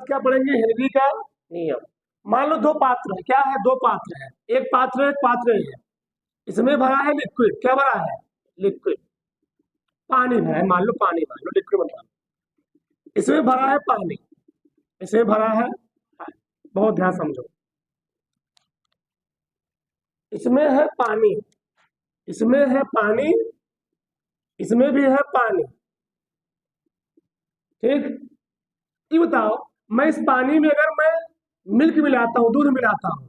क्या पढ़ेंगे? हेनरी का नियम। मान लो दो पात्र है, क्या है? दो पात्र है, एक पात्र है, एक पात्र है। इसमें भरा है लिक्विड, क्या भरा है? लिक्विड, पानी भरा है, मान लो पानी, मान लो लिक्विड बन रहा है। इसमें भरा है पानी, इसमें भरा है पानी। बहुत ध्यान समझो, इसमें है पानी, इसमें है पानी, इसमें भी है पानी, ठीक। ये बताओ, मैं इस पानी में अगर मैं मिल्क मिलाता हूँ, दूध मिलाता हूँ,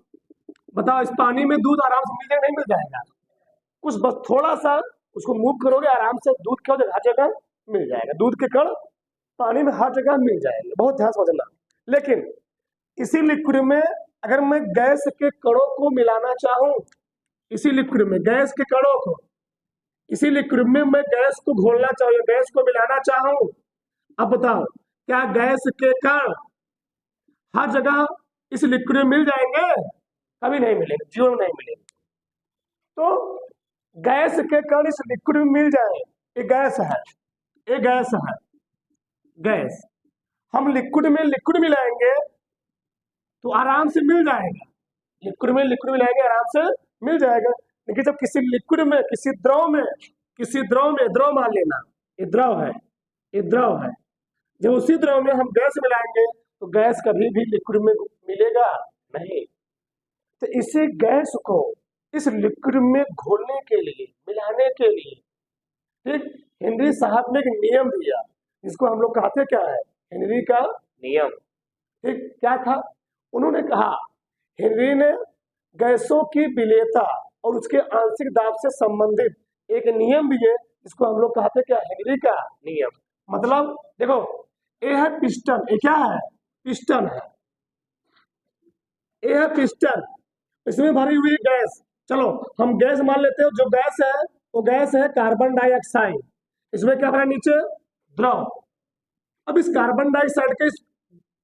बताओ इस पानी में दूध आराम से मिल जाएगा नहीं मिल जाएगा? कुछ बस थोड़ा सा उसको मूव करोगे, आराम से दूध क्या हो जाएगा? हर जगह मिल जाएगा, दूध के कण पानी में हर जगह मिल जाएंगे। बहुत ध्यान समझना। लेकिन इसी लिक्विड में अगर मैं गैस के कणों को मिलाना चाहूं, इसी लिक्विड में गैस के कणों को, इसी लिक्विड में मैं गैस को घोलना चाहूँ, गैस को मिलाना चाहूं, अब बताओ क्या गैस के कण हर जगह इस लिक्विड में मिल जाएंगे? कभी नहीं मिलेंगे, जीवन में नहीं मिलेंगे। तो गैस के कण इस लिक्विड में मिल जाए, ये गैस है, ये गैस है, गैस। हम लिक्विड में लिक्विड मिलाएंगे तो आराम से मिल जाएगा, लिक्विड में लिक्विड मिलाएंगे आराम से मिल जाएगा। लेकिन जब किसी लिक्विड में, किसी द्रव में, किसी द्रव में, द्रव मान लेना ये द्रव है, ये द्रव है, जब उसी द्रव में हम गैस मिलाएंगे तो गैस कभी भी लिक्विड में मिलेगा नहीं। तो इसी गैस को इस लिक्विड में घोलने के लिए, मिलाने के लिए, ठीक, हेनरी साहब ने एक नियम दिया जिसको हम लोग कहते क्या है? हेनरी का नियम। ठीक, क्या था? उन्होंने कहा, हेनरी ने गैसों की विलेयता और उसके आंशिक दाब से संबंधित एक नियम दिए जिसको हम लोग कहते क्या? हेनरी का नियम। मतलब देखो, ये है पिस्टन, ये क्या है? पिस्टन है, ये है पिस्टन, इसमें भरी हुई गैस। चलो हम गैस मान लेते हैं, जो गैस है वो गैस है कार्बन डाइऑक्साइड। इसमें क्या भरा? नीचे द्रव। अब इस कार्बन डाइऑक्साइड के इस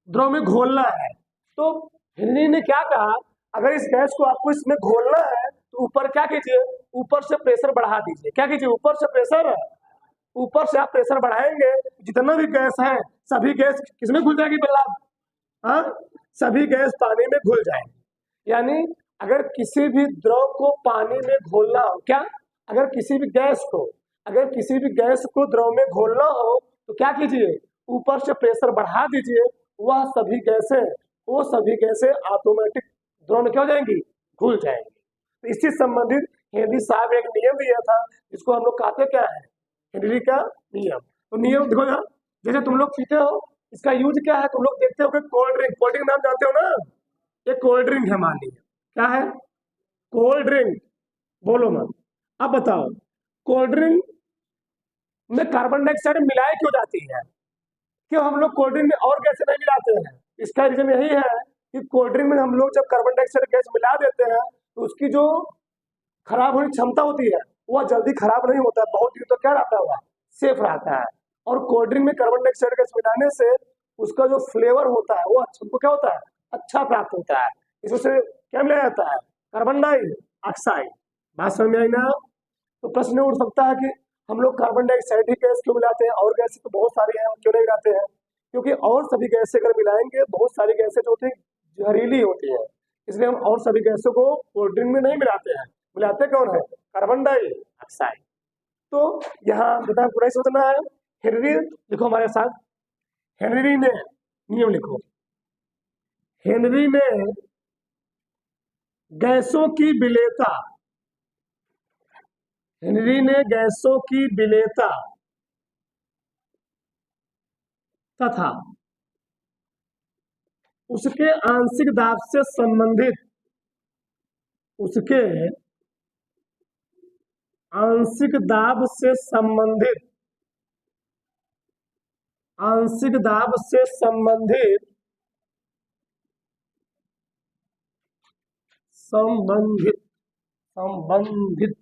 द्रव में घोलना है, तो हेनरी ने क्या कहा, अगर इस गैस को आपको इसमें घोलना है तो ऊपर क्या कीजिए? ऊपर से प्रेशर बढ़ा दीजिए। क्या कीजिए? ऊपर से प्रेशर, ऊपर से आप प्रेशर बढ़ाएंगे, जितना भी गैस है सभी गैस किसमें घुल जाएगी? बिल्ला, हाँ, सभी गैस पानी में घुल जाएंगी। यानी अगर किसी भी द्रव को पानी में घोलना हो, क्या? अगर किसी भी गैस को, अगर किसी भी गैस को द्रव में घोलना हो तो क्या कीजिए? ऊपर से प्रेशर बढ़ा दीजिए, वह सभी गैसें, वो सभी गैसें ऑटोमेटिक द्रव में क्या हो जाएंगी? घुल जाएंगी। तो इससे संबंधित हेनरी साहब एक नियम दिया था जिसको हम लोग कहते क्या है? हेनरी का नियम। तो नियम देखो ना, जैसे तुम लोग पीते हो, इसका यूज क्या है? तुम लोग देखते हो कि कोल्ड ड्रिंक, कोल्ड ड्रिंक नाम जानते हो ना? ये कोल्ड ड्रिंक है, मान लीजिए क्या है? Cold drink. बोलो मत। अब बताओ, कोल्ड ड्रिंक में कार्बन डाइऑक्साइड मिलाए क्यों जाती है? क्यों हम लोग कोल्ड ड्रिंक में और गैस नहीं मिलाते हैं? इसका रीजन यही है कि कोल्ड ड्रिंक में हम लोग जब कार्बन डाइऑक्साइड गैस मिला देते हैं तो उसकी जो खराब होने की क्षमता होती है वह जल्दी खराब नहीं होता है, बहुत दिन तक क्या रहता है? सेफ रहता है। और कोल्ड ड्रिंक में कार्बन डाइऑक्साइड गैस मिलाने से उसका जो फ्लेवर होता है वो हमको क्या होता है? अच्छा प्राप्त होता है। इससे क्या मिलाया जाता है? Carbon dioxide. बात समझ में आई ना? तो प्रश्न उठ सकता है कि हम लोग कार्बन डाइऑक्साइड ही गैस क्यों मिलाते हैं, और गैसें तो बहुत सारी हैं, हम क्यों नहीं मिलाते हैं? क्योंकि और सभी गैसें अगर मिलाएंगे, बहुत सारी गैसें जो होती हैं जहरीली होती है, इसलिए हम और सभी गैसों को कोल्ड ड्रिंक में नहीं मिलाते हैं। मिलाते कौन है? Carbon dioxide. तो यहाँ बेटा पूरा ही सोचना है। हेनरी लिखो हमारे साथ, हेनरी ने नियम लिखो, हेनरी ने गैसों की विलेयता, हेनरी ने गैसों की विलेयता तथा उसके आंशिक दाब से संबंधित, उसके आंशिक दाब से संबंधित, आंशिक दाब से संबंधित, संबंधित, संबंधित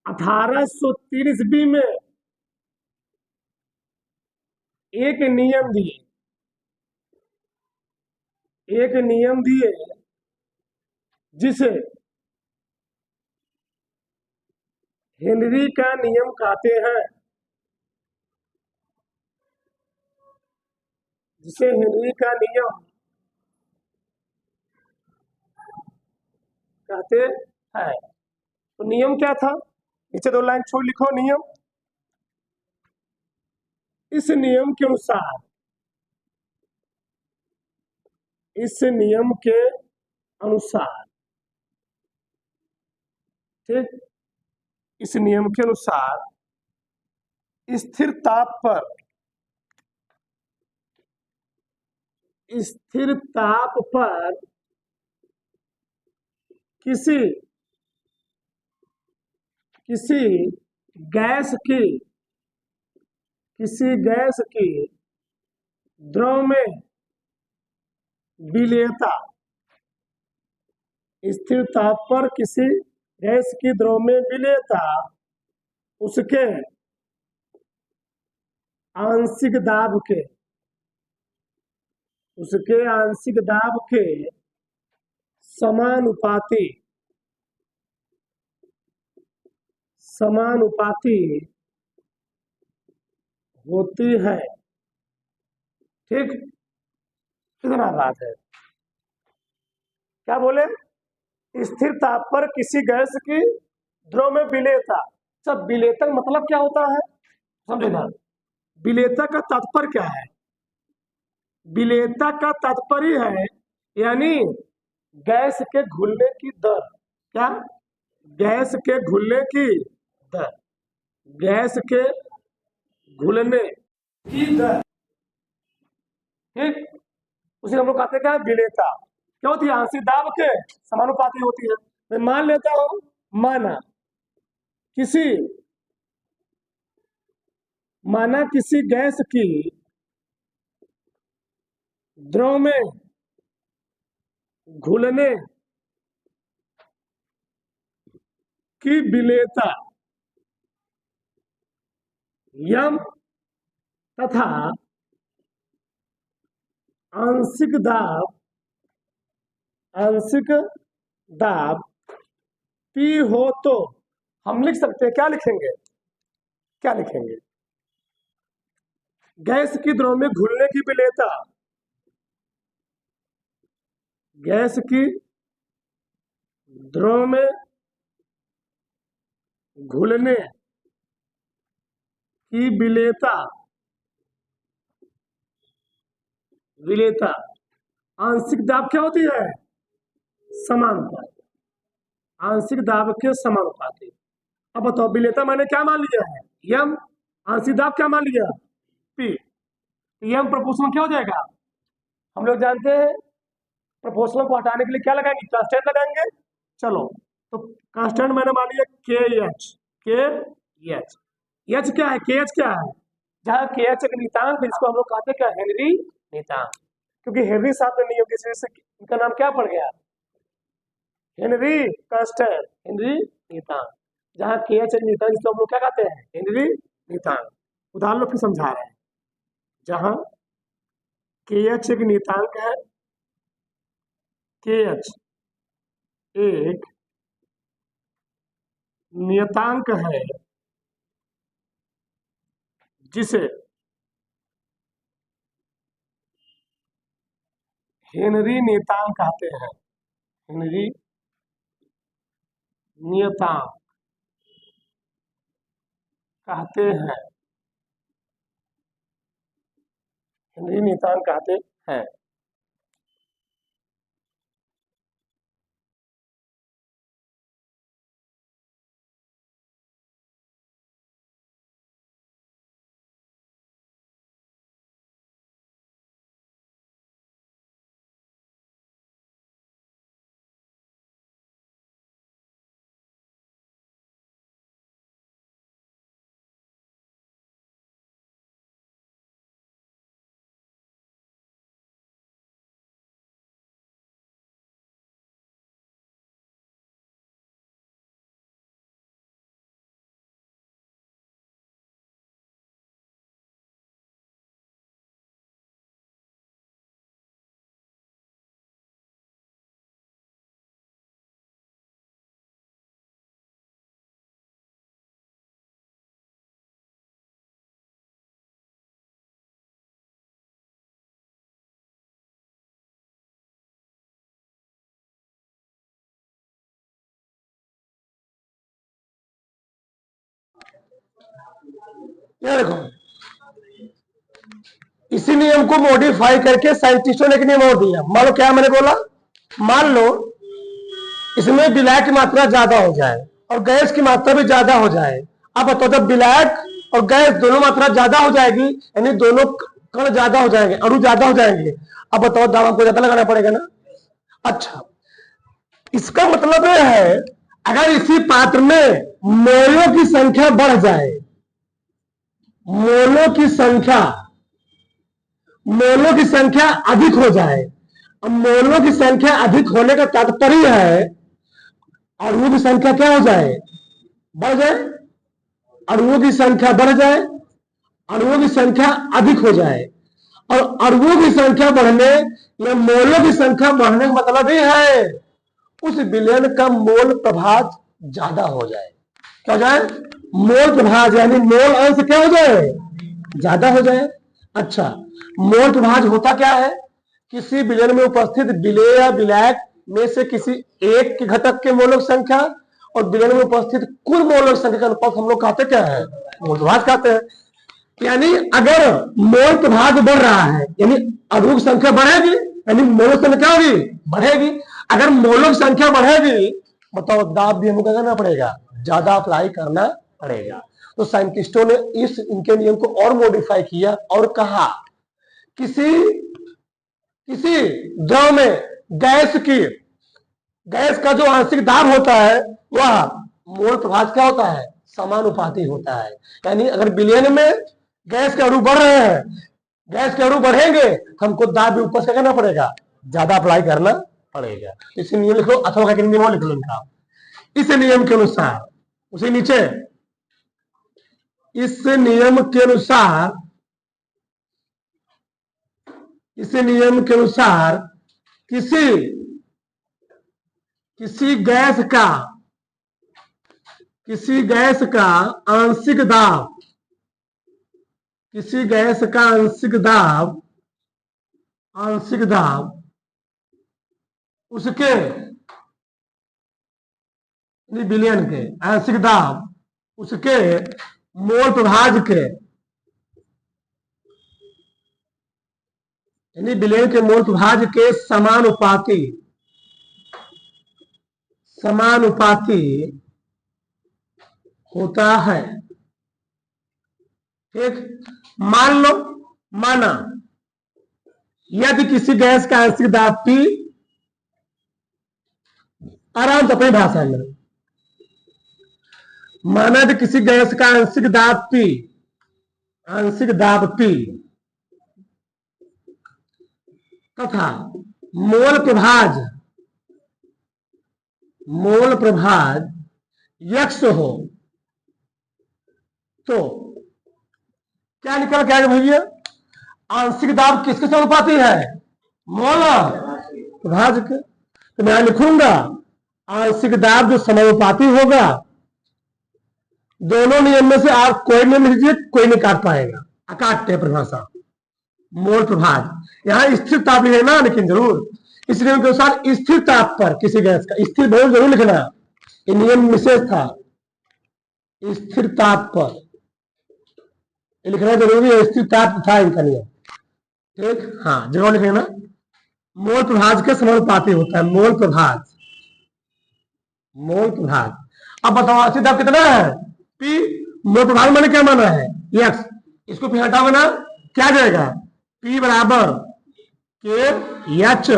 1830 ईस्वी में एक नियम दिए, एक नियम दिए जिसे हेनरी का नियम कहते हैं। जिसे हेनरी का नियम कहते हैं। तो नियम क्या था? नीचे 2 लाइन छोड़ लिखो नियम। इस नियम के अनुसार, इस नियम के अनुसार, ठीक, इस नियम के अनुसार स्थिर ताप पर, स्थिर ताप पर किसी किसी गैस की, किसी गैस की द्रव में विलेयता, स्थिर ताप पर किसी गैस की द्रव में विलेयता उसके आंशिक दाब के, उसके आंशिक दाब के समानुपाती, समानुपाती होती है। ठीक, कितना बात है। क्या बोले? स्थिर ताप पर किसी गैस की द्रव में विलेयता। सब विलेयता मतलब क्या होता है समझेगा? विलेयता का तात्पर्य क्या है? विलेयता का तात्पर्य है यानी गैस के घुलने की दर। क्या? गैस के घुलने की दर, गैस के घुलने की दर। ठीक, उसे हम लोग कहते हैं क्या? विलेयता। क्या होती है? आंशिक दाब के समानुपाती होती है। मैं मान लेता हूं, माना किसी, माना किसी गैस की द्रव में घुलने की विलेयता यम तथा आंशिक दाब, आंशिक दाब पी हो तो हम लिख सकते हैं, क्या लिखेंगे? क्या लिखेंगे? गैस की द्रव में घुलने की विलेयता, गैस की द्रव में घुलने की विलेयता, विलेयता आंशिक दाब क्या होती है? समानुपाती, आंशिक दाब के समानुपाती। अब बताओ विलेयता मैंने क्या मान लिया है? यम। आंशिक दाब क्या मान लिया? पी। यम प्रोपोर्शनल क्या हो जाएगा? हम लोग जानते हैं प्रोपोर्शनल को हटाने के लिए क्या लगाएंगे? कांस्टेंट लगाएंगे। चलो, तो कांस्टेंट मैंने मान लिया के एच, के एच। एच क्या है? के एच क्या है? जहाँ के एच एक नियतांक, जिसको हम लोग कहते हैं क्या? हेनरी नियतांक। क्योंकि हेनरी साहब ने नहीं होगी, इस वजह से इनका नाम क्या पड़ गया? हेनरी कांस्टेंट, हेनरी नियतांक। जहाँ के एच एक नियतांक, जिसको हम लोग क्या कहते हैं? हेनरी नियतांक। उदाहरण फिर समझा रहे हैं। जहाँ के एच एक नियतांक है, के एच एक नियतांक है जिसे हेनरी नियतांक कहते हैं, हेनरी नियतांक कहते हैं, हेनरी नियतांक कहते हैं। ये देखो, इसी नियम को मॉडिफाई करके साइंटिस्टों ने एक नियम और दिया। मान लो क्या मैंने बोला, मान लो इसमें विलायक की मात्रा ज्यादा हो जाए और गैस की मात्रा भी ज्यादा हो जाए। अब बताओ, जब विलायक और गैस दोनों मात्रा ज्यादा हो जाएगी, यानी दोनों कण ज्यादा हो जाएंगे, अणु ज्यादा हो जाएंगे। अब बताओ, दाम हमको ज्यादा लगाना पड़ेगा ना। अच्छा, इसका मतलब यह है, अगर इसी पात्र में मोलों की संख्या बढ़ जाए, मोलों की संख्या अधिक हो जाए। अब मोलों की संख्या अधिक होने का तात्पर्य है अणुओं की संख्या क्या हो जाए, बढ़ जाए। अणुओं की संख्या बढ़ जाए, अणुओं की संख्या अधिक हो जाए। और अणुओं की संख्या बढ़ने या मोलों की संख्या बढ़ने का मतलब ये है उस विलयन का मोल प्रभाज ज्यादा हो जाए। क्या हो जाए, मोल प्रभाज, यानी मोल अंश क्या हो जाए, ज्यादा हो जाए। अच्छा, मोल प्रभाज होता क्या है, किसी विलयन में उपस्थित विलेय या विलायक में से किसी एक के घटक के मोलक संख्या और विलयन में उपस्थित कुल मोलक संख्या का अनुपात हम लोग कहते क्या है, मोल प्रभाज कहते हैं। यानी अगर मोल प्रभाज बढ़ रहा है, यानी अणुओं की संख्या बढ़ेगी, यानी मोलक संख्या क्या होगी, बढ़ेगी। अगर मोलक संख्या बढ़ेगी, बताओ दाब भी हमको करना पड़ेगा, ज्यादा अप्लाई करना पड़ेगा। तो साइंटिस्टों ने इस इनके नियम को और मॉडिफाई किया और कहा किसी द्रव में गैस का जो आंशिक दाब होता है वह मोल प्रभाज क्या होता है, समानुपाती होता है। यानी अगर विलयन में गैस के अणु बढ़ रहे हैं, गैस के अणु बढ़ेंगे, हमको दाब भी ऊपर से करना पड़ेगा, ज्यादा अप्लाई करना पड़ेगा। इसी नियम लिख लो, अथवा का नियम लिख लो इनका। इस नियम के अनुसार, उसी नीचे, इस नियम के अनुसार किसी गैस का आंशिक दाब उसके विलयन के आंशिक दाब उसके मोल प्रभाज के, यानी विलयन के मोल प्रभाज के समानुपाती होता है। ठीक, माना यदि किसी गैस का आंशिक दाब P, आराम से अपनी भाषा में माना यदि किसी गैस का आंशिक दाब P तथा मोल प्रभाज यक्स हो, तो क्या निकल के आएगा भैया, आंशिक दाब किसके समानुपाती है, मोल प्रभाज के। तो मैं लिखूंगा आंशिक दाब जो समानुपाती होगा, दोनों नियम में से आप कोई नियम लीजिए, कोई नहीं काट पाएगा, अकाट्य परिभाषा। मोल प्रभाज यहां स्थिर ताप लिखना, लेकिन जरूर इस नियम के अनुसार स्थिर ताप पर किसी गैस का, स्थिर बहुत जरूर लिखना, ये नियम विशेष था, स्थिर ताप पर लिखना जरूरी है, स्थिर ताप था इनका नियम। ठीक, हाँ जरूर लिख लेना। मोल प्रभाज के समानुपाती होता है, मोल प्रभाज। अब बताओ आंशिक दाब कितना है, P। मोल प्रभाज मैंने क्या माना है, x। इसको फिर हटाओगे ना, क्या जाएगा, P बराबर KH।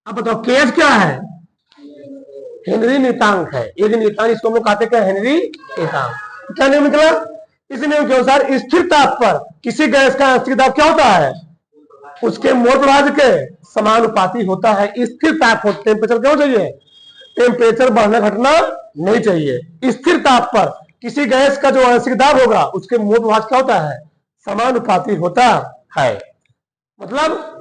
अब बताओ KH क्या है, हेनरी नीतांक है। ये नीतांक, इसको हम लोग कहते हैं हेनरी नीतांक। क्या नियम निकला, इस नियम के अनुसार स्थिर ताप पर किसी गैस का आंशिक दाब क्या होता है, उसके मोल प्रभाज के समानुपाती होता है। स्थिर ताप हो, टेम्परेचर क्या होना चाहिए, टेम्परेचर बढ़ना घटना नहीं चाहिए। स्थिर ताप पर किसी गैस का जो आंशिक दाब होगा उसके मोल प्रभाज क्या होता है, समानुपाती होता है। मतलब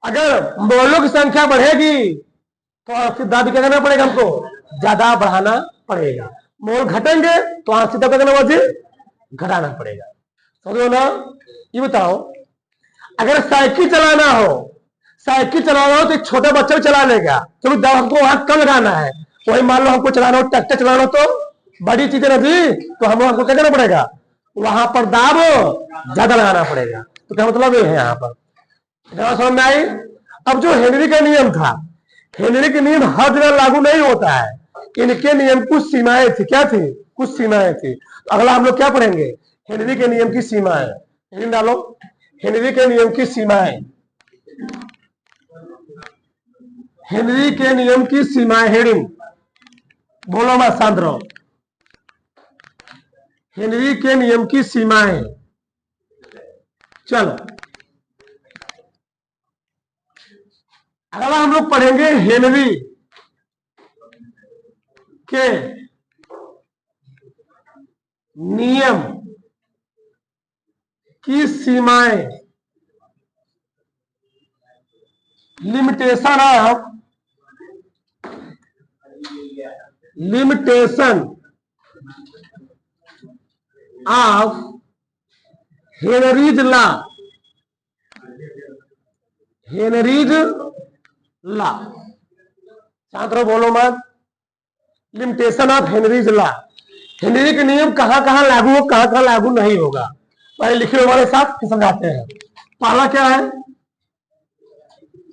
अगर मोलों की संख्या बढ़ेगी तो आंशिक दाब क्या करना पड़ेगा, हमको ज्यादा बढ़ाना पड़ेगा। मोल घटेंगे तो आंशिक दाब क्या करना पड़ेगा, घटाना पड़ेगा। समझो ना। ये बताओ, अगर साइकिल चलाना हो तो एक छोटा बच्चा भी चला लेगा, तो दाब हमको वहां कम लगाना है। वही मान लो हमको चलाना हो, ट्रैक्टर चलाना हो तो बड़ी चीजें नहीं, तो हमको क्या करना पड़ेगा, वहां पर दाब ज्यादा लगाना पड़ेगा। तो क्या मतलब ये है यहाँ पर, समझ में आई। अब जो हेनरी का नियम था, हेनरी के नियम हर जगह लागू नहीं होता है, इनके नियम कुछ सीमाएं थी। क्या थी? कुछ सीमाएं थी। तो अगला हम लोग क्या पढ़ेंगे? हेनरी के नियम की सीमाएं। हेडिंग डालो, हेनरी के नियम की सीमाएं। हेनरी के नियम की सीमाएं, हेडिंग बोलो मत, शांत रहो। हेनरी के नियम की सीमाएं। चलो अगला हम लोग पढ़ेंगे हेनरी के नियम की सीमाएं, limitation of Henry's law. Henry's law, शांत रहो, बोलो मत। Limitation of Henry's law, Henry के नियम कहां कहां लागू हो, कहां कहां लागू नहीं होगा, पहले लिखे वाले साथ समझाते हैं। पहला क्या है?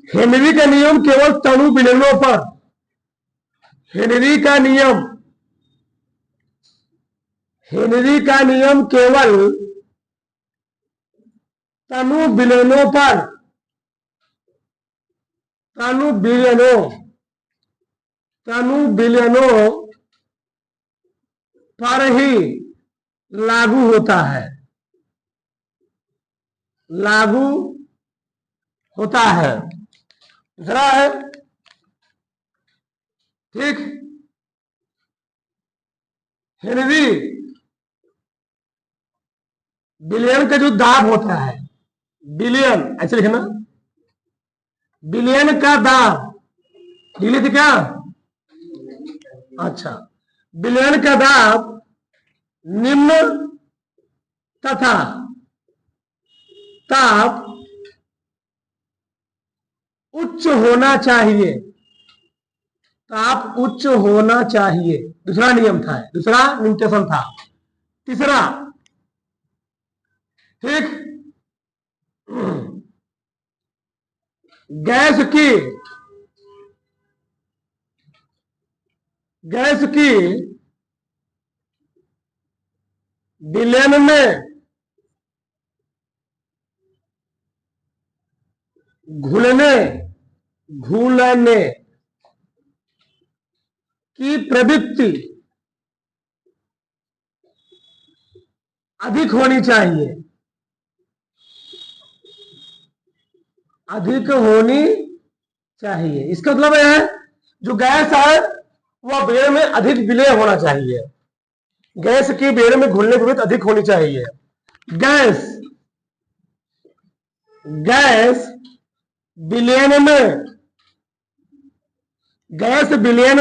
हेनरी का नियम केवल तनु विलयनों पर, हेनरी का नियम, हेनरी का नियम केवल तनु विलयनों पर, तनु विलयनों पर ही लागू होता है, लागू होता है। दूसरा है, ठीक, हेनरी विलयन का जो दाब होता है, विलयन ऐसे लिखना, विलयन का दाब, लिखे थे क्या? अच्छा, विलयन का दाब निम्न तथा ताप उच्च होना चाहिए, ताप उच्च होना चाहिए। दूसरा नियम था, दूसरा लिमिटेशन था। तीसरा, ठीक, गैस की विलयन में घुलने की प्रवृत्ति अधिक होनी चाहिए, अधिक होनी चाहिए। इसका मतलब यह है, जो गैस है वह विलयन में अधिक विलय होना चाहिए, गैस की विलयन में घुलने की प्रवृत्ति अधिक होनी चाहिए। गैस विलयन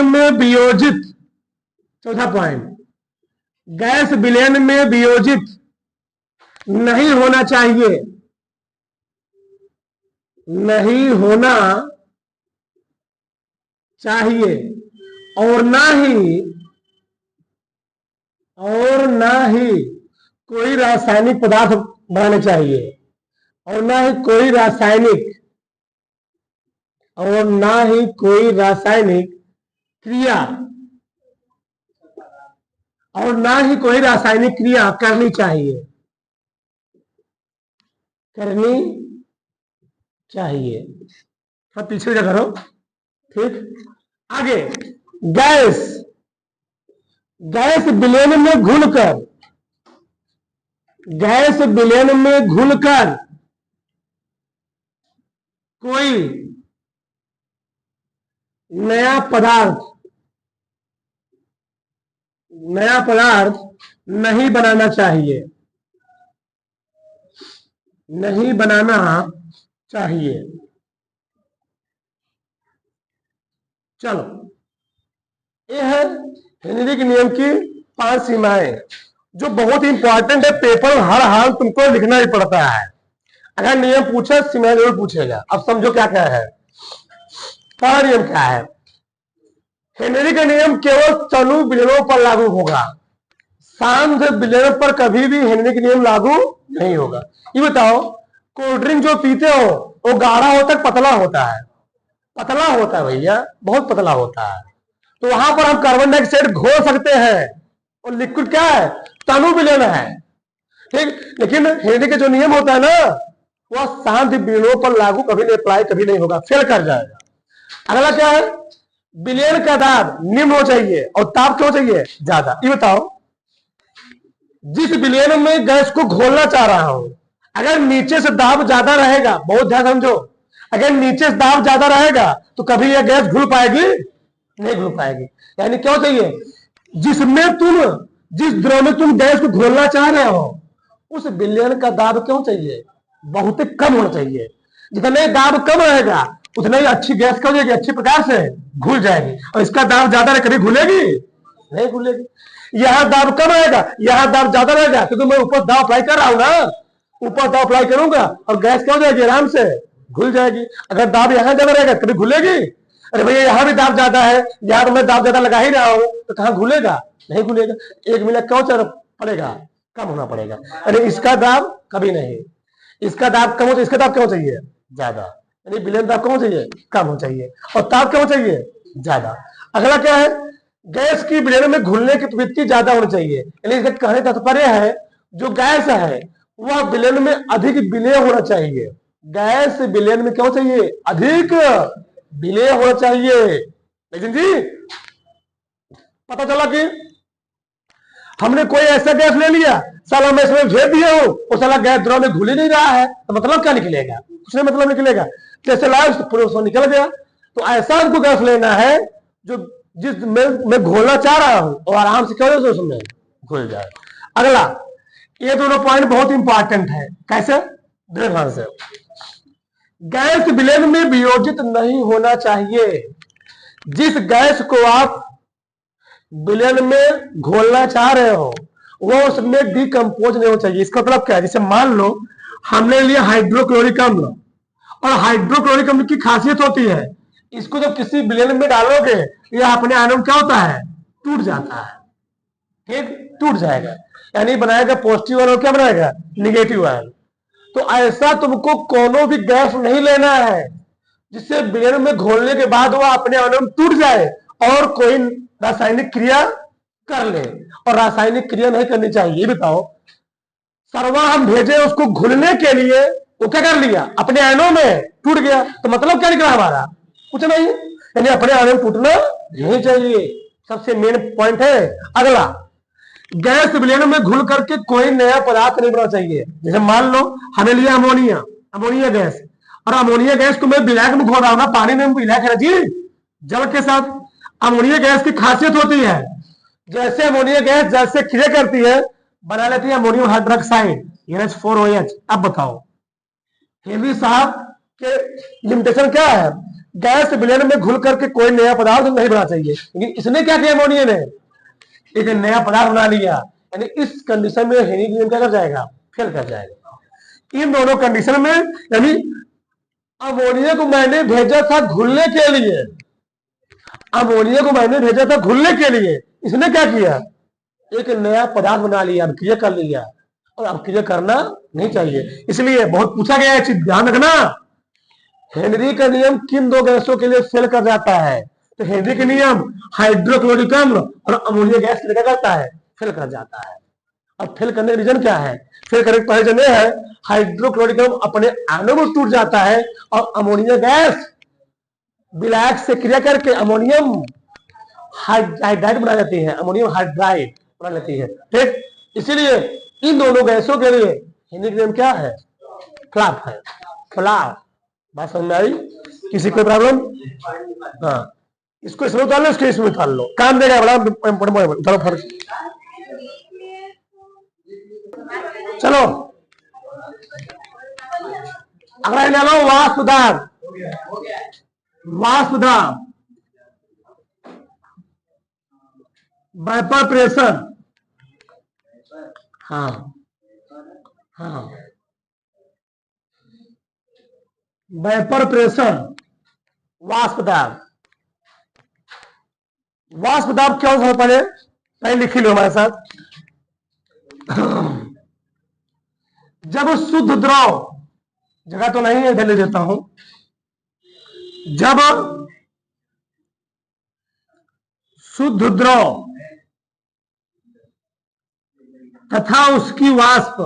में वियोजित, चौथा पॉइंट, गैस विलयन में वियोजित नहीं होना चाहिए, नहीं होना चाहिए, और ना ही कोई रासायनिक पदार्थ बनाने चाहिए, और ना ही कोई रासायनिक क्रिया करनी चाहिए, सब पीछे जा करो, ठीक। आगे, गैस विलयन में घुलकर कोई नया पदार्थ नहीं बनाना चाहिए, चलो, ये है हेनरी के नियम की 5 सीमाएं, जो बहुत ही इंपॉर्टेंट है। पेपर हर हाल तुमको लिखना ही पड़ता है, अगर नियम पूछे सीमाएं जरूर पूछेगा। अब समझो क्या क्या है। पहला नियम क्या है? हेनरी का नियम केवल तनु विलयनों पर लागू होगा, शांत विलयन पर कभी भी हेनरी का नियम लागू नहीं होगा। ये बताओ, कोल्ड ड्रिंक जो पीते हो वो गाढ़ा होता है पतला होता है? पतला होता है भैया, बहुत पतला होता है। तो वहां पर हम कार्बन डाइऑक्साइड घोल सकते हैं, और लिक्विड क्या है, तनु विलयन है, ठीक। लेकिन हेनरी का जो नियम होता है ना, वह शांत विलयनों पर लागू कभी नहीं, अप्लाई कभी नहीं होगा, फेल कर जाएगा। अगला क्या है, विलयन का दाब निम्न हो चाहिए और ताप क्यों चाहिए ज्यादा। ये बताओ, जिस विलयन में गैस को घोलना चाह रहा हूं, अगर नीचे से दाब ज्यादा रहेगा, बहुत ध्यान समझो, अगर नीचे से दाब ज्यादा रहेगा तो कभी यह गैस घुल पाएगी नहीं घुल पाएगी। यानी क्यों चाहिए, जिस द्रव में तुम गैस को घोलना चाह रहे हो उस विलयन का दाब क्यों चाहिए, बहुत कम होना चाहिए। जितने दाब कम रहेगा उतने ही अच्छी गैस क्या हो जाएगी, अच्छी प्रकार से घुल जाएगी। और इसका दाब ज्यादा रहे कभी घुलेगी नहीं घुलेगी। यहां दाब कम रहेगा, यहां दाब ज्यादा रहेगा, क्योंकि मैं ऊपर दाब अप्लाई कर रहा हूं ना, ऊपर दाब अप्लाई करूंगा और गैस क्या हो जाएगी, आराम से घुल जाएगी। अगर दाब यहां ज्यादा रहेगा कभी घुलेगी, अरे भैया यहां भी दाब ज्यादा है, यहां तो मैं दाब ज्यादा लगा ही रहा हूं, तो कहां घुलेगा, नहीं घुलेगा। 1 मिनट क्यों चल पड़ेगा, कम होना पड़ेगा। अरे इसका दाब कभी नहीं, इसका दाब कम हो, इसका दाब क्यों चाहिए ज्यादा, यानी विलयन दाब कम चाहिए, कम हो चाहिए, और ताप क्यों चाहिए ज्यादा। अगला क्या है, गैस की विलयन में घुलने की प्रवृत्ति ज्यादा होनी चाहिए। यानी इसका कहने का तात्पर्य है, जो गैस है वह विलयन में अधिक विलय होना चाहिए। गैस विलयन में क्यों चाहिए, अधिक विलय होना चाहिए। लेकिन जी पता चला कि हमने कोई ऐसा गैस ले लिया, साला मैं इसमें भेज दिया हूं, वो साला गैस द्रव में घुल ही नहीं रहा है, तो मतलब क्या निकलेगा, कुछ नहीं मतलब निकलेगा, जैसे लाया पूरे उसमें निकल गया। तो ऐसा हमको गैस लेना है जो जिस मैं घोलना चाह रहा हूं और आराम से क्यों उसमें घुल जाए। अगला, ये दोनों पॉइंट बहुत इंपॉर्टेंट है, कैसे, ध्यान से। गैस विलयन में वियोजित नहीं होना चाहिए। जिस गैस को आप विलयन में घोलना चाह रहे हो वो उसमें डिकम्पोज नहीं होना चाहिए। इसका मतलब क्या है, जैसे मान लो हमने लिया हाइड्रोक्लोरिक अम्ल, और हाइड्रोक्लोरिक अम्ल की खासियत होती है, इसको जब किसी विलयन में डालोगे यह अपने आयन क्या होता है, टूट जाता है, ठीक, टूट जाएगा, यानी बनाएगा पॉजिटिव आयन और क्या बनाएगा, निगेटिव आयन। तो ऐसा तुमको कोनो भी गैस नहीं लेना है जिससे विलयन में घोलने के बाद वो अपने आयन में टूट जाए और कोई रासायनिक क्रिया कर ले, और रासायनिक क्रिया नहीं करनी चाहिए। ये बताओ, सरवा हम भेजे उसको घुलने के लिए, वो क्या कर लिया, अपने आयनों में टूट गया, तो मतलब क्या निकला हमारा, कुछ नहीं। यानी अपने आयनों में टूटना नहीं चाहिए, सबसे मेन पॉइंट है। अगला, गैस विलयन में घुल करके कोई नया पदार्थ नहीं बनना चाहिए। जैसे मान लो हमें लिया अमोनिया, अमोनिया गैस, और अमोनिया गैस को मैं विलायक में घोल रहा हूं ना, पानी में विलायक है जी, जल के साथ। अमोनिया गैस की खासियत होती है, जैसे अमोनिया गैस जैसे क्रिया करती है बना लेती है अमोनियम हाइड्रोक्साइड NH4OH। अब बताओ हेनरी साहब के लिमिटेशन क्या है, गैस विलयन में घुल करके कोई नया पदार्थ नहीं बना चाहिए, लेकिन इसने क्या किया, अमोनिया ने एक नया पदार्थ बना लिया, यानी इस कंडीशन में हेनरी नियम क्या कर जाएगा, फेल कर जाएगा। इन दोनों कंडीशन में, यानी अमोनिया को मैंने भेजा था घुलने के लिए, अमोनिया को मैंने भेजा था घुलने के लिए, इसने क्या किया, एक नया पदार्थ बना लिया, अब क्रिया कर लिया, और अब क्रिया करना नहीं चाहिए। इसलिए बहुत पूछा गया है, चीज ध्यान रखना, हेनरी का नियम किन दो गैसों के लिए फेल कर जाता है, तो हेनरी का नियम हाइड्रोक्लोरिक अम्ल और अमोनिया गैस के लिए क्या करता है, फेल कर जाता है। अब फेल करने का रीजन क्या है, फेल करने का रीजन यह है, हाइड्रोक्लोरिक अम्ल अपने आयनों में टूट जाता है और अमोनिया गैस विलायक से क्रिया करके अमोनियम हाइड्राइड बना लेती है, अमोनियम हाइड्राइड बना लेती है, ठीक। इसीलिए इन दोनों गैसों के लिए हिंदी नियम क्या है, खिलाफ है, खिलाफ। बात समझ में आई, किसी को प्रॉब्लम, हाँ, इसको इसमें उतार लो, इसको इसमें उतार लो, काम देगा बड़ा उतारो फर्क। चलो अगला ले लो, वाष्प दाब, वाष्प दाब, वेपर प्रेशर, हाँ हाँ, वेपर प्रेशर, वाष्प दाब। वाष्प दाब क्या होता है, पहले लिख लो हमारे साथ, जब शुद्ध द्रव, जगह तो नहीं है, इधर ले देता हूं, जब शुद्ध द्रव तथा उसकी वाष्प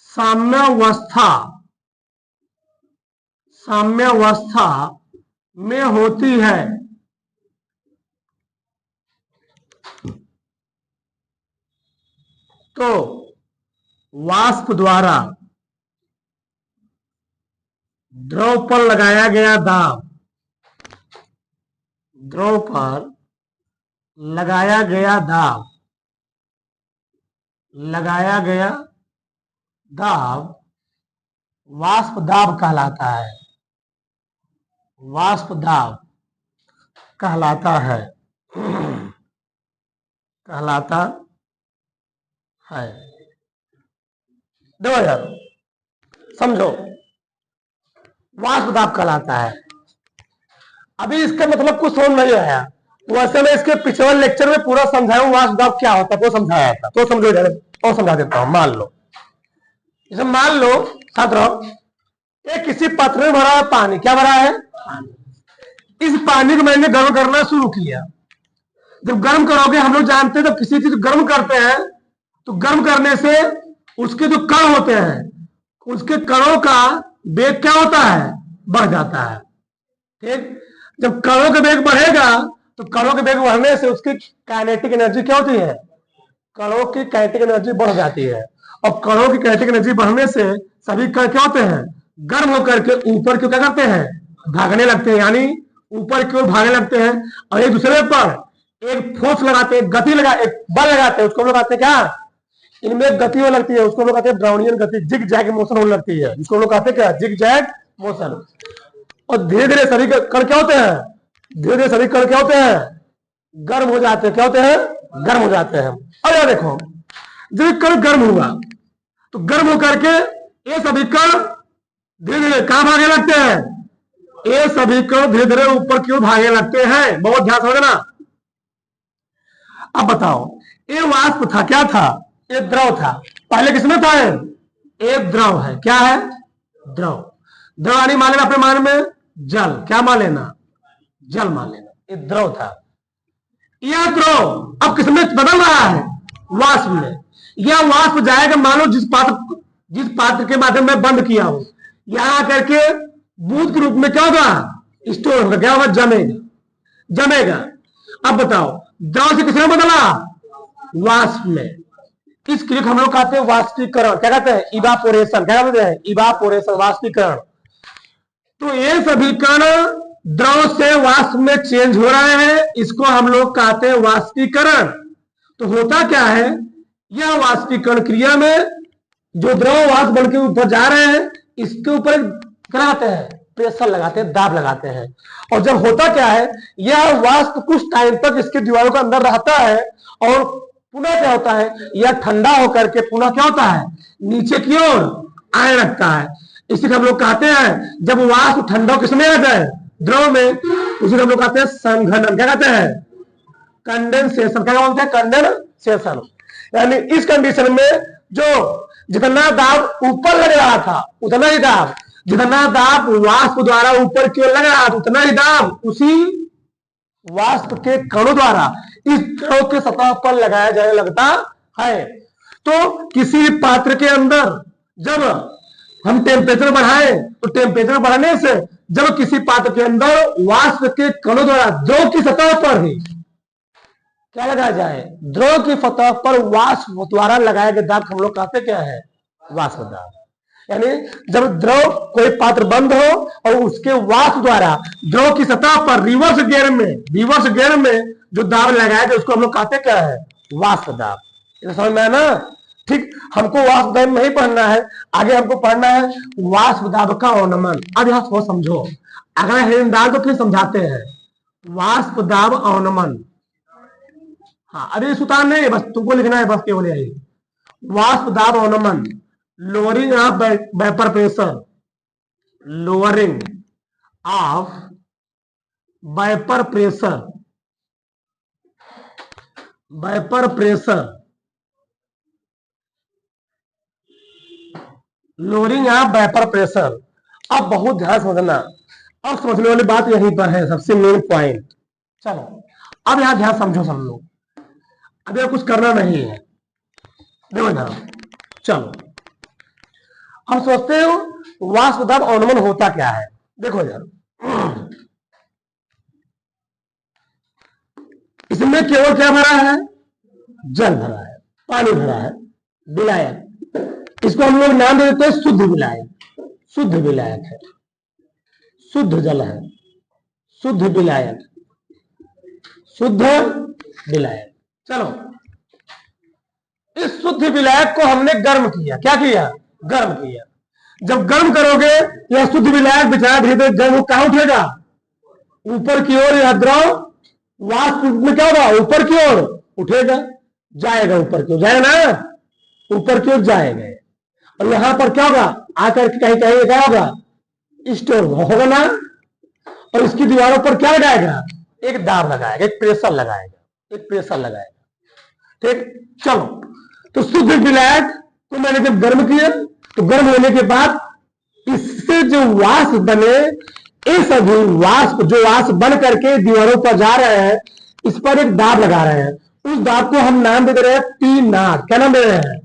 साम्यावस्था में होती है, तो वाष्प द्वारा द्रव पर लगाया गया दाब, वाष्प दाब कहलाता है, देखो यार, समझो, वाष्प दाब कहलाता है। अभी इसका मतलब कुछ समझ नहीं आया, वैसे मैं इसके पिछले लेक्चर में पूरा समझाऊं वाष्प दाब क्या होता है, वो समझाया था, तो समझो और समझा देता हूं। मान लो छात्रों, ये किसी पात्र में भरा है पानी, क्या भरा है? इस पानी को मैंने गर्म करना शुरू किया। जब गर्म करोगे, हम लोग जानते हैं जब किसी चीज गर्म करते हैं तो गर्म करने से उसके जो कण होते हैं, उसके कणों का वेग क्या होता है? बढ़ जाता है। ठीक, जब कणों का वेग बढ़ेगा तो कणों के वेग बढ़ने से उसकी काइनेटिक एनर्जी क्या होती है? कणों की काइनेटिक एनर्जी बढ़ जाती है, और कणों की काइनेटिक एनर्जी बढ़ने से सभी कण क्या होते हैं? गर्म होकर के ऊपर क्यों क्या करते हैं? भागने लगते हैं, यानी ऊपर की ओर भागने लगते हैं, और एक दूसरे पर एक फोर्स लगाते हैं, गति लगा, एक बल लगाते हैं, उसको हम लोग कहते हैं क्या? इनमें गति होने लगती है, उसको हम लोग कहते हैं ब्राउनियन गति, जिग जैग मोशन होने लगती है, जिसको हम लोग कहते हैं क्या? Zig zag motion. और धीरे धीरे सभी कण क्या होते हैं? गर्म हो जाते हैं। क्या होते हैं? गर्म हो जाते हैं। और यार देखो, जब कण गर्म हुआ तो गर्म होकर के ये सभी कण धीरे धीरे कहां भागने लगते हैं? ये सभी कण धीरे धीरे ऊपर की ओर भागने लगते हैं। बहुत ध्यान से समझना। अब बताओ, ये वाष्प था, क्या था? ये द्रव था। पहले किसमें था? ये द्रव है। क्या है? द्रव। द्रव यानी मान लेना अपने मान में जल, क्या मान लेना? जल मान लेना। ये द्रव था। यह द्रव अब किसमें बदल रहा है? वाष्प में। यह वाष्प जाएगा, मानो जिस पात्र के माध्यम में बंद किया हो, यहां करके बूंद के रूप में क्या होगा? स्टोर होगा। क्या होगा? जमेगा। अब बताओ, द्रव से किसमें बदला? वाष्प में। इस क्रिया को हम लोग कहते हैं वाष्पीकरण। क्या कहते हैं? इवापोरेशन। क्या कहते हैं? इवापोरेशन, वाष्पीकरण। तो ये सभी कण द्रव से वाष्प में चेंज हो रहे हैं, इसको हम लोग कहते हैं वाष्पीकरण। तो होता क्या है, यह वाष्पीकरण क्रिया में जो द्रव वाष्प बन के ऊपर जा रहे हैं, इसके ऊपर क्या लगाते हैं? प्रेशर लगाते हैं, दाब लगाते हैं। और जब होता क्या है, यह वाष्प कुछ टाइम तक इसकी दीवारों के अंदर रहता है, और पुनः क्या होता है, यह ठंडा होकर के पुनः क्या होता है? नीचे की ओर आने लगता है। इसी हम लोग कहते हैं, जब वाष्प ठंडा किसमें आ जाए? द्रव में, उसी हम लोग कहते हैं संघनन। क्या कहते हैं? कंडेंसेशन। क्या बोलते हैं? कंडेंसेशन। यानी इस कंडीशन में जो जितना दाब ऊपर लग रहा था, उतना ही दाब, जितना दाब वाष्प द्वारा ऊपर की ओर लग रहा था, उतना ही दाब उसी वाष्प के कणों द्वारा इस द्रव के सतह पर लगाया जाने लगता है। तो किसी पात्र के अंदर जब हम टेम्परेचर बढ़ाएं, तो टेम्परेचर बढ़ाने से जब किसी पात्र के अंदर वाष्प के कणों द्वारा द्रव की सतह पर ही क्या लगाया जाए? द्रव की सतह पर वाष्प द्वारा लगाया गया दाब हम लोग कहते क्या है? वाष्प दाब। यानी जब द्रव, कोई पात्र बंद हो और उसके वाष्प द्वारा द्रव की सतह पर रिवर्स गियर में जो दाब लगाया जाए, उसको हम लोग कहते क्या है? वाष्प दाब। समझ में आया ना? ठीक, हमको वाष्प दाब नहीं पढ़ना है, आगे हमको पढ़ना है वाष्प दाब का अवनमन। अब यहां थोड़ा समझो, अगला हेडिंग डाल तो फिर समझाते हैं। वाष्प दाब अवनमन। हाँ, अरे सुतार नहीं, बस तुमको लिखना है, बस केवल यही। वाष्प दाब अवनमन, lowering of vapour pressure, lowering of vapour pressure, vapour pressure, lowering of vapour pressure. अब बहुत ध्यान समझना, अब समझने वाली बात यहीं पर है, सबसे मेन पॉइंट। चलो अब यहां ध्यान समझो सब लोग, अभी कुछ करना नहीं है, देखो ना। चलो हम सोचते हो वाष्प दाब अवनमन होता क्या है, देखो यार, इसमें केवल क्या भरा है, जल भरा है, पानी भरा है, विलायक। इसको हम लोग नाम दे देते हैं शुद्ध विलायक, शुद्ध विलायक है, शुद्ध जल है, शुद्ध विलायक, शुद्ध विलायक। चलो इस शुद्ध विलायक को हमने गर्म किया, क्या किया, गर्म किया। जब गर्म करोगे यह शुद्ध विलायक बेचारा धीरे धीरे गर्म कहां उठेगा, ऊपर की ओर। यह द्रव वाष्प में क्या होगा, ऊपर की ओर उठेगा, जाएगा ऊपर की ओर, जाएगा ना, ऊपर की ओर जाएगा। और यहां पर क्या होगा, आकर के कहीं कहीं क्या होगा, स्टोर होगा ना। और इसकी दीवारों पर क्या लगाएगा, एक दाब लगाएगा, एक प्रेशर लगाएगा, एक प्रेशर लगाएगा। ठीक, चलो तो शुद्ध विलायक को मैंने जब गर्म किया, तो गर्म होने के बाद इससे जो वाष्प बने, ये सभी वाष्प जो वाष्प बन करके दीवारों पर जा रहे हैं, इस पर एक दाब लगा रहे हैं। उस दाब को हम नाम दे रहे हैं पी नॉट। क्या नाम दे रहे हैं,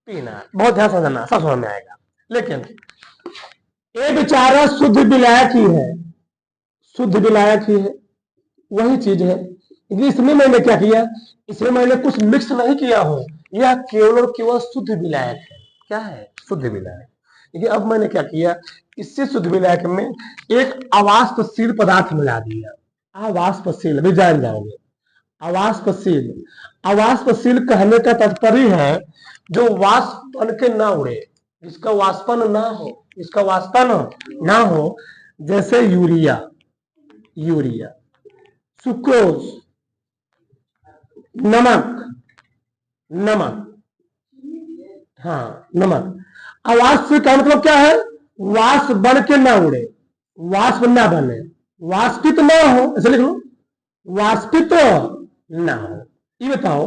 पी नॉट। बहुत ध्यान समझना, सब समझ में आएगा। लेकिन ये बेचारा शुद्ध विलायक ही है, शुद्ध विलायक ही है, वही चीज है। इसमें मैंने क्या किया, इसमें मैंने कुछ मिक्स नहीं किया हो, यह केवल और केवल शुद्ध विलायक है। क्या है, शुद्ध विलायक। देखिए अब मैंने क्या किया, इससे शुद्ध विलायक में एक अवाष्पशील पदार्थ मिला दिया। अवाष्पशील भी जान जाओगे, अवाष्पशील। अवाष्पशील कहने का तात्पर्य है जो वाष्प बन के ना उड़े, जिसका वाष्पन ना हो, जिसका वाष्पन ना हो। जैसे यूरिया, यूरिया, सुक्रोज, नमक, नमक, हाँ नमक। अवाष्प का मतलब क्या है, वाष्प बन के ना उड़े, वाष्प ना बने, वाष्पित ना हो, ऐसे लिख लो, वाष्पित ना हो। ये बताओ,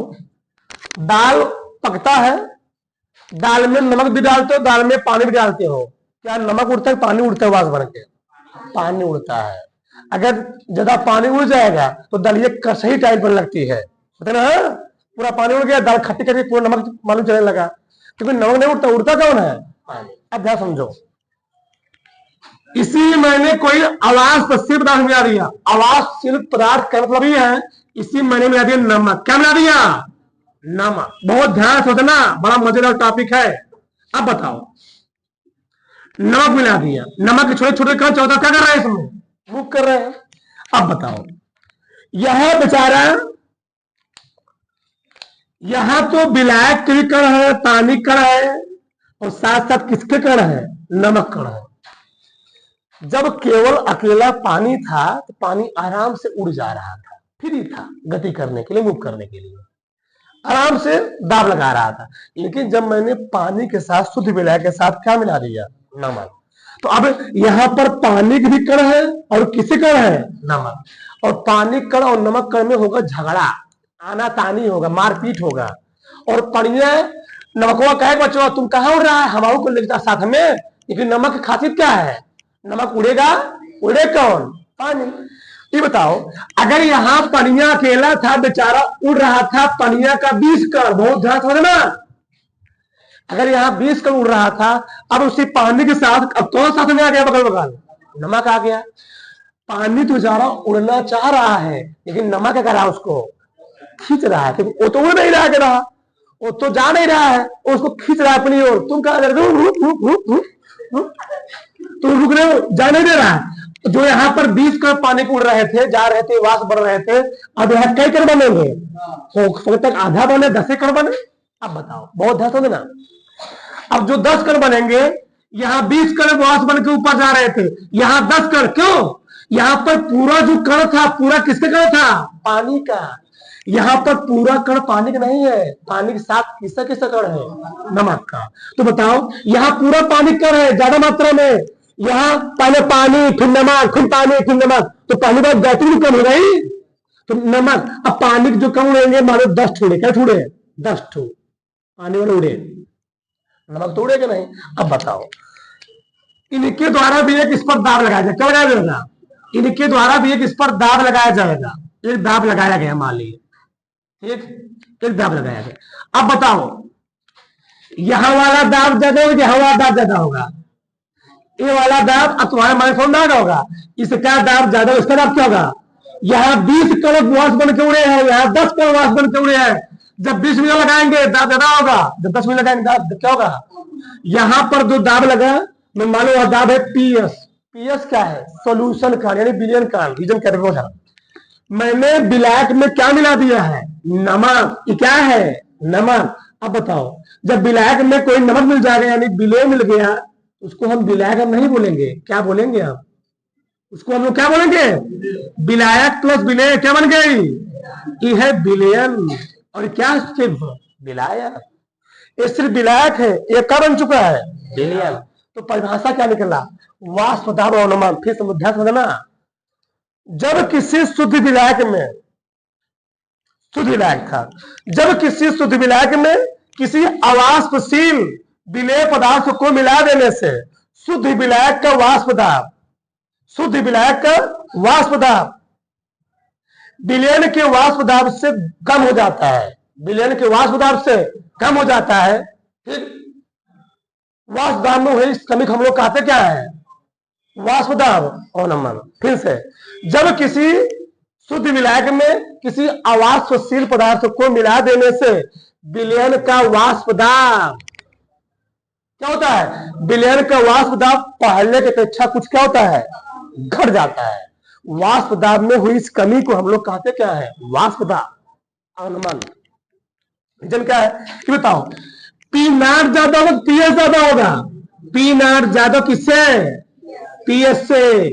दाल पकता है, दाल में नमक भी डालते हो, दाल में पानी भी डालते हो, क्या नमक उड़ता है, पानी उड़ता है, वाष्प बन के, पानी उड़ता है। अगर ज्यादा पानी उड़ जाएगा तो दलिया कड़छी टाइप पर लगती है, पता ना, पूरा पानी उड़ गया, दाल खट्टी खट्टी, पूरा नमक मालूम चलने लगा, क्योंकि नमक नहीं उड़ता, उड़ता कौन है, पानी। अब ध्यान समझो, इसी मैंने कोई अवाष्पशील पदार्थ मिला दिया। अवाष्पशील पदार्थ का मतलब ये है, इसी मैंने मिला दिया नमक। क्या मिला दिया, नमक। बहुत ध्यान से समझना, बड़ा मजेदार टॉपिक है। अब बताओ, नमक मिला दिया, नमक के छोटे छोटे कण चौदह क्या कर रहे हैं, इसमें मूव कर रहे हैं। अब बताओ, यह बेचारा, यहां तो विलायक के भी कण है, पानी कण है, और साथ साथ किसके कण है, नमक कण है। जब केवल अकेला पानी था तो पानी आराम से उड़ जा रहा था, फ्री था गति करने के लिए, मूव करने के लिए, आराम से दाब लगा रहा था। लेकिन जब मैंने पानी के साथ, शुद्ध विलायक के साथ क्या मिला दिया, नमक, तो अब यहां पर पानी के भी कण है और किसी कण है, नमक। और पानी कण और नमक कण में होगा झगड़ा, आना तानी होगा, मारपीट होगा। और पनिया नमकवा कहे, बच्चों तुम कहां उड़ रहा है, हमारे को लेकर साथ में। लेकिन नमक की खासियत क्या है, नमक उड़ेगा, उड़े कौन, पानी। ये बताओ, अगर यहाँ पनिया अकेला था, बेचारा उड़ रहा था, पनिया का 20 कण, बहुत ध्यान समझना, अगर यहाँ 20 कण उड़ रहा था, अब उसी पानी के साथ अब कौन साथ में आ गया, बगल बगल, नमक आ गया। पानी तो बेचारा उड़ना चाह रहा है, लेकिन नमक क्या कर रहा है, उसको खींच रहा है, क्योंकि वो तो उड़ नहीं रहा, रहा वो तो जा नहीं रहा है, उसको खींच रहा है अपनी ओर। तुम कहा तुम रुक रहे हो, जा नहीं दे रहा है। जो यहाँ पर 20 कण पानी को उड़ रहे थे, जा रहे थे, वाष्प बढ़ रहे थे, अब यहाँ कई कण बनेंगे, हो तक आधा बने, 10 कण बने। अब बताओ, बहुत ध्यान से देना, अब जो 10 कण बनेंगे, यहाँ 20 कण वाष्प बन के ऊपर जा रहे थे, यहाँ 10 कण, क्यों, यहाँ पर पूरा जो कण था, पूरा किसके कण था, पानी का। यहाँ पर पूरा कण पानी का नहीं है, पानी के साथ किसका किसका कण है, नमक का। तो बताओ, यहाँ पूरा पानी कण है ज्यादा मात्रा में, यहाँ पहले पानी फिर नमक फिर पानी फिर नमक, तो पहली बार गैटिंग कम हो गई तो नमक। अब पानी जो कम उड़ेंगे, मानो 10 ठूड़े, क्या ठूड़े? 10 ठू पानी वाले उड़े, नमक तो उड़ेगा नहीं। अब बताओ, इनके द्वारा भी एक इस पर दाब लगाया जाए, क्या लगाया जाएगा? इनके द्वारा भी एक इस पर दाब लगाया जाएगा। एक दाब लगाया गया मान लीजिए, ठीक, एक दाब लगाया गया। अब बताओ, यहां वाला दाब ज्यादा होगा, यहां वाला दाब ज्यादा होगा? ये वाला दाब अब तुम्हारे माइंड फोन ना होगा, इसका दाब ज्यादा, इसका दाब क्या होगा? यहाँ 20 करोड़ वाष्प बन के उड़े हैं, यहाँ 10 करोड़ वाष्प बन के उड़े हैं। जब 20 मिनट लगाएंगे दाब ज्यादा होगा, जब 10 मिनट लगाएंगे दाब क्या होगा? यहां पर जो दाब लगा, मैं मानो वह दाब है पीएस। पीएस क्या है? सोल्यूशन का, यानी बिलियन का रीजन कैटेगरी है। मैंने ब्लैक में क्या मिला दिया है? नमक। ये क्या है? नमक। अब बताओ, जब ब्लैक में कोई नमक मिल जाएगा यानी विलय मिल गया, उसको हम विलायक नहीं बोलेंगे, क्या बोलेंगे? हम उसको हम लोग क्या बोलेंगे? विलायक प्लस विलय क्या बन गई? ये है विलयन। और क्या सिर्फ विलायक? ये सिर्फ विलायक है, ये क्या बन चुका है? विलयन। तो परिभाषा क्या निकला? वाष्प दाब अनुमान। फिर ध्यान समझना, जब किसी शुद्ध विलायक में, शुद्ध विलायक था, जब किसी शुद्ध विलायक में किसी अवाष्पशील विलेय पदार्थ को मिला देने से शुद्ध विलायक का वाष्प दाब, शुद्ध विलायक का वाष्प दाब विलयन के वाष्प दाब से कम हो जाता है, विलयन के वाष्प दाब से कम हो जाता है। ठीक, वाष्प दाब में हुई कमी हम लोग कहते क्या है? वाष्प दाब अनुमान। फिर से, जब किसी शुद्ध विलायक में किसी अवाष्पशील पदार्थ को मिला देने से विलयन का वाष्प दाब क्या होता है? विलयन का वाष्प दाब पहले की अपेक्षा कुछ क्या होता है? घट जाता है। वाष्प दाब में हुई इस कमी को हम लोग कहते क्या है? वाष्प दाब अनुमान। रीजन क्या है कि बताओ, पी नॉट ज्यादा होगा, पीएस ज्यादा होगा। पी नॉट ज्यादा किससे? पीएस से।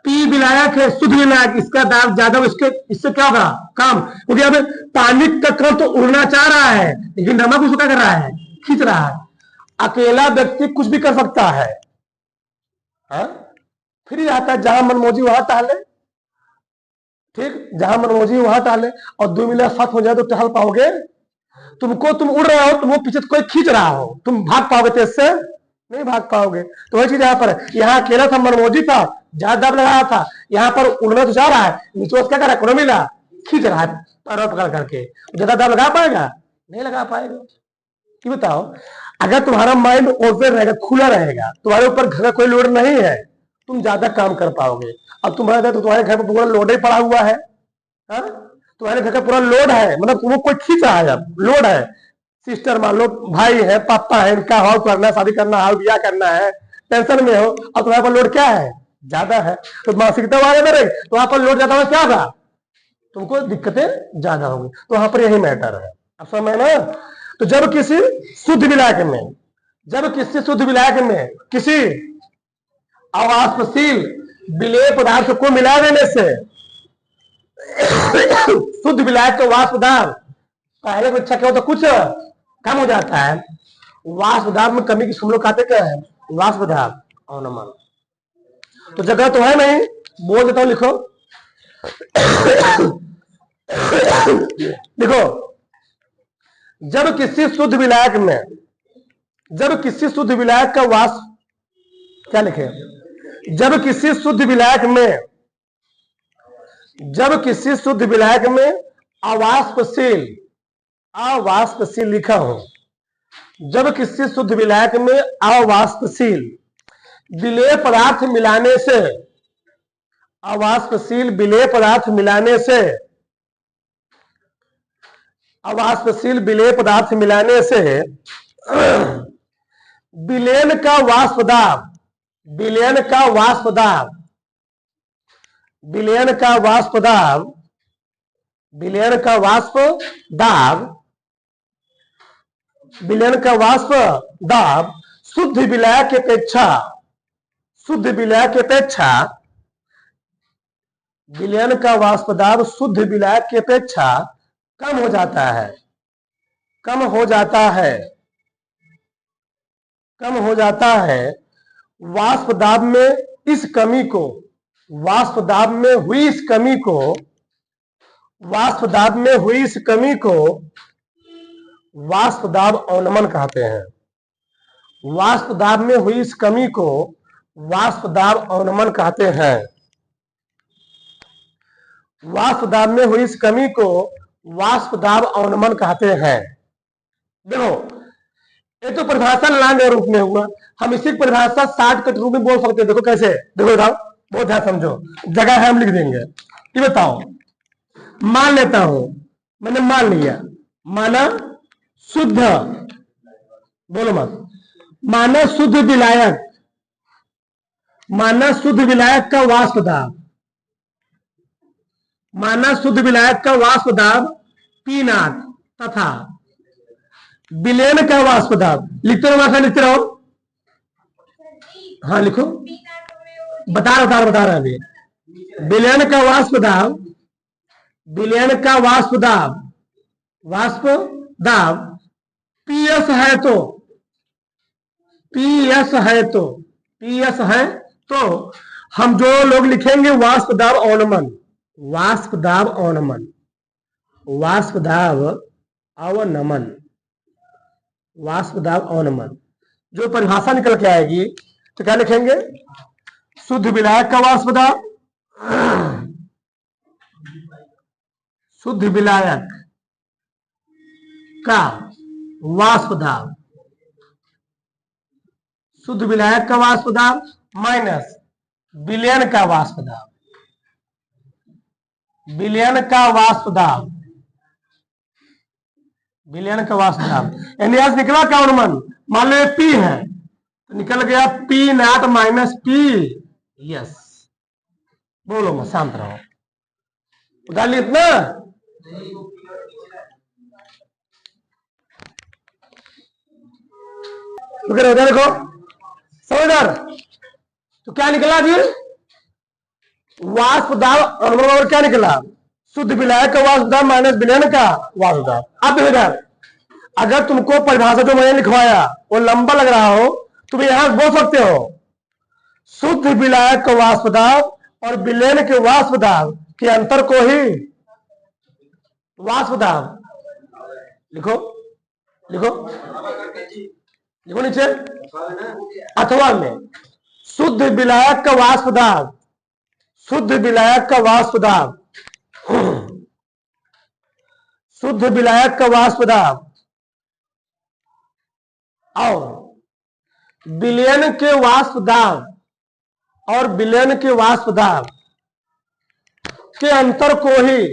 पी विलायक है, शुद्ध विलायक, इसका दाब ज्यादा, इसके इससे क्या होगा? कम। क्योंकि अब पानी का कण तो उड़ना चाह रहा है, लेकिन नमक उसको क्या कर रहा है? खींच रहा है। अकेला व्यक्ति कुछ भी कर सकता है, हा? फ्री आता है, जहां मनमोजी वहां टहले। ठीक, जहां मनमोजी वहां टहले, और 2 मिनट साथ हो जाए तो टहल पाओगे? तुमको, तुम उड़ रहे हो, तुमको पीछे कोई खींच रहा हो, तुम भाग पाओगे तेज से? नहीं भाग पाओगे। तो वही चीज यहाँ पर, यहाँ अकेला था, मनमोजी था, ज्यादा दाब लगाया था, यहाँ पर उड़ना तो चाह रहा है, नीचे क्या कर रहा है? कोनो मिला, खींच रहा है पैरों पकड़ करके। ज्यादा दाब लगा पाएगा? नहीं लगा पाएगा। कि बताओ, अगर तुम्हारा माइंड ओपन रहेगा, खुला रहेगा, तुम्हारे ऊपर घर का कोई लोड नहीं है, तुम ज्यादा काम कर पाओगे। अब तुम्हारे तो तुम्हारे घर पर पूरा लोड ही पड़ा हुआ है, हा? तुम्हारे घर का पूरा लोड है, मतलब तुमको कोई खींच रहा है, लोड है। सिस्टर मान लो, भाई है, पापा है, इनका हाउस करना है, शादी करना है, ब्याह करना है, टेंशन में हो, और तुम्हारे पर लोड क्या है? ज्यादा है। तो मानसिकता वाले में तो वहां पर लोड ज्यादा होगा, क्या होगा? तुमको दिक्कतें ज्यादा होंगी। तो वहां पर यही मैटर है। अब समझ ना? तो जब किसी शुद्ध विलायक में, जब किसी शुद्ध विलायक में किसी अवाष्पशील विलेय पदार्थ को मिला देने से शुद्ध विलायक का वाष्प दाब पहले में अच्छा क्या होता? कुछ कम हो जाता है। वाष्प दाब में कमी की हम लोग कहते क्या है? वाष्प दाब अनुमान। तो जगह तो है नहीं, बोल देता हूं, लिखो। देखो, जब किसी शुद्ध विलायक में, जब किसी शुद्ध विलायक का वाष्प, क्या लिखे? जब किसी शुद्ध विलायक में, जब किसी शुद्ध विलायक में अवाष्पशील, अवाष्पशील लिखा हूं, जब किसी शुद्ध विलायक में अवाष्पशील विलेय पदार्थ मिलाने से, अवाष्पशील विलेय पदार्थ मिलाने से, अवाष्पशील विलेय पदार्थ मिलाने से विलयन का वाष्प दाब, विलयन का वाष्प दाब, विलयन का वाष्प दाब, विलयन का वाष्प दाब, विलयन का वाष्प दाब शुद्ध विलायक की अपेक्षा, शुद्ध विलायक की अपेक्षा, विलयन का वाष्प दाब शुद्ध विलायक की अपेक्षा कम हो जाता है, कम हो जाता है, कम हो जाता है। वाष्प दाब में इस कमी को, वाष्प दाब में हुई इस कमी को, वाष्प दाब में हुई इस कमी को वाष्प दाब अवनमन कहते हैं। वाष्प दाब में हुई इस कमी को वाष्प दाब अवनमन कहते हैं। वाष्प दाब में हुई इस कमी को वाष्प दाब अवनमन कहते हैं। देखो, ये तो परिभाषा लांग रूप में हुआ, हम इसी परिभाषा शॉर्टकट रूप में बोल सकते हैं। देखो कैसे, देखो बताओ, बहुत ध्यान समझो, जगह है हम लिख देंगे। ये बताओ, मान लेता हूं, मैंने मान लिया, माना शुद्ध, बोलो मत, माना शुद्ध विलायक, माना शुद्ध विलायक का वाष्प दाब, माना शुद्ध विलायक का वाष्प दाब P नॉट तथा विलयन का वाष्प दाब, लिखते रहो, लिखते रहो, हाँ लिखो, बता रहा अभी। विलयन का वाष्प दाब, विलयन का वाष्प दाब, वाष्प दाब PS है तो, PS है तो, PS है तो हम जो लोग लिखेंगे वाष्प दाब अवनमन, वाष्प दाब अवनमन, वाष्प दाब अवनमन, वाष्प दाब अवनमन, जो परिभाषा निकल के आएगी तो क्या लिखेंगे, शुद्ध विलायक का वाष्प दाब, शुद्ध विलायक का वाष्प दाब, शुद्ध विलायक का वाष्प दाब माइनस विलयन का वाष्प दाब, विलयन का वाष्प दाब, विलयन का वाष्प दाब, यानी आज निकला क्या अवनमन, मान लो P है तो निकल गया P not minus P। Yes, बोलो मत, शांत रहो, उधार लिया इतना। देखो समझदार, तो क्या निकला फिर, वाष्प दाब अवनमन और क्या निकला, शुद्ध विलायक का वाष्प दाब माइनस विलयन का वाष्प दाब। अब देखो, अगर तुमको परिभाषा जो मैंने लिखवाया वो लंबा लग रहा हो, तुम यहां बोल सकते हो शुद्ध विलायक का वाष्प दाब और विलयन के वाष्प दाब के अंतर को ही वाष्प दाब, लिखो लिखो लिखो नीचे, अथवा में शुद्ध विलायक का वाष्प दाब, शुद्ध विलायक का वाष्प दाब, शुद्ध विलायक का वाष्प दाब और विलयन के वाष्प दाब और विलयन के वाष्प दाब के अंतर को ही,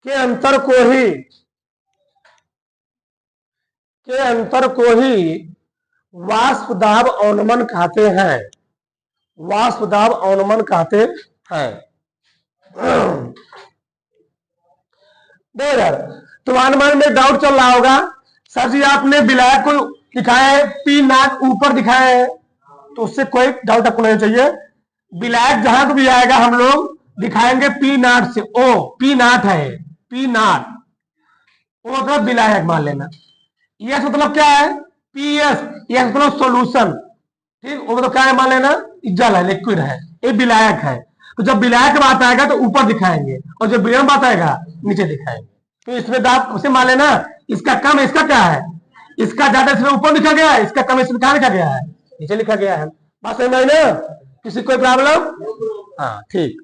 के अंतर को ही, के अंतर को ही वाष्प दाब अवनमन कहते हैं, वाष्प दाब अवनमन कहते हैं। तुम्हारे मन में डाउट चल रहा होगा, सर जी आपने विलायक को दिखाया है P नॉट ऊपर दिखाया है, तो उससे कोई डाउट आपको नहीं चाहिए। विलायक जहां को भी आएगा हम लोग दिखाएंगे P नॉट से, ओ P नॉट है, P नॉट वो मतलब विलायक मान लेना। यस मतलब क्या है, PS, यस मतलब सॉल्यूशन, ठीक, वो मतलब क्या है मान लेना, जल है, लिक्विड है, ये विलायक है। तो जब विलायक बात आएगा तो ऊपर दिखाएंगे और जब विलयन बात आएगा नीचे दिखाएंगे। तो इसमें दाब उसे मान लेना, इसका कम इसका क्या है, इसका ज्यादा इसमें ऊपर लिखा गया है, इसका कम इसमें कहां लिखा गया है, नीचे लिखा गया है। बात समझ में आई ना, किसी कोई प्रॉब्लम, हाँ ठीक।